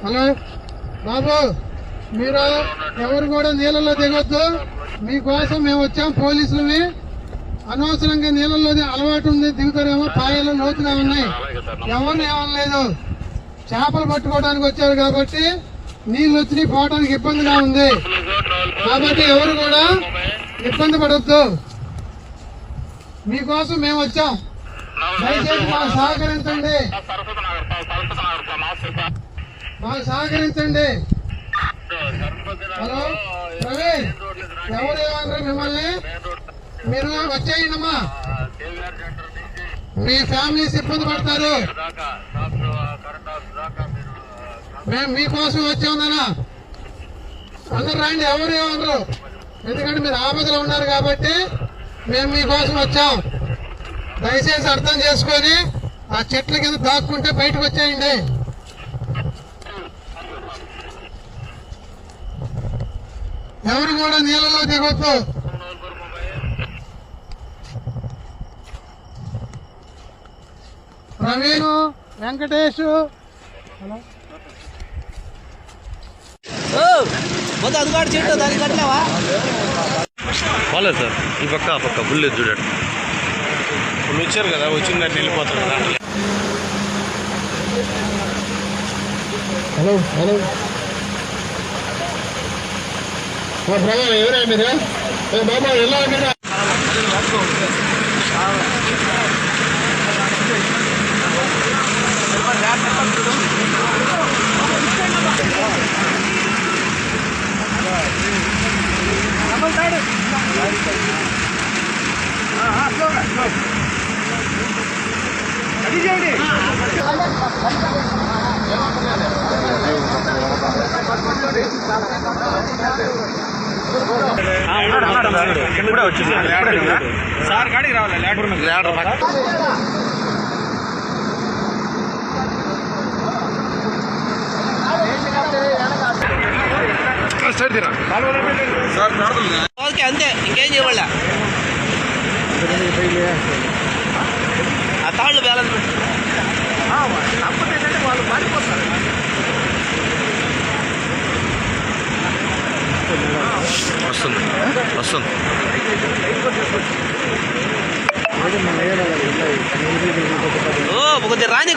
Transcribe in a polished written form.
Hello బాబు, మీరు ఎవరు కూడా నీళ్ళలో దిగొద్దు. మీకోసం మేము వచ్చాం పోలీసులవి. అనవసరంగా నీళ్ళలో అలవాటు ఉంది, దిగుతారేమో. పాయలు లోతుగా ఉన్నాయి. ఎవరు ఏమనలేదు. చేపలు పట్టుకోవడానికి వచ్చారు కాబట్టి నీళ్ళు వచ్చి పోవడానికి ఇబ్బందిగా ఉంది. కాబట్టి ఎవరు కూడా ఇబ్బంది పడొద్దు. మీకోసం మేము వచ్చాం. దయచేసి మాకు సహకరించండి, మాకు సహకరించండి. హలో ప్రవీణ్, ఎవరు ఏమన్నారు మిమ్మల్ని? మీరు వచ్చేయండమ్మా. మీ ఫ్యామిలీస్ ఇబ్బంది పడతారు. మేము మీకోసం వచ్చామన్నా. అందరు రండి, ఎవరు ఏమన్నారు. ఎందుకంటే మీరు ఆపదలో ఉన్నారు కాబట్టి మేము మీకోసం వచ్చాం. దయచేసి అర్థం చేసుకొని ఆ చెట్ల కింద దాక్కుంటే బయటకు వచ్చేయండి. ఎవరు కూడా నీళ్ళలో దిగొద్దు. ప్రవీణ్, వెంకటేష్, అందుబాటు చెట్టు దానికి కట్టలేవా? బాలేదు సార్. ఈ పక్క ఆ పక్క బుల్లెట్ చూడండి. ఇప్పుడు వచ్చారు కదా, వచ్చిన దాన్ని వెళ్ళిపోతారు కదా. హలో హలో బాబా, ఎవరా మీరు? బాబా ఎలా ఉన్నారా? కూడా వచ్చింది సార్ గాడికి రావాలి. ల్యాడర్ పక్క ఓకే, అంతే, ఇంకేం చేయాల. ఆ తాళ్ళు బ్యాలెన్స్ పెట్టి వాళ్ళు మారిపోతారు. వస్తుంది వస్తుంది. కొద్దిగా రాని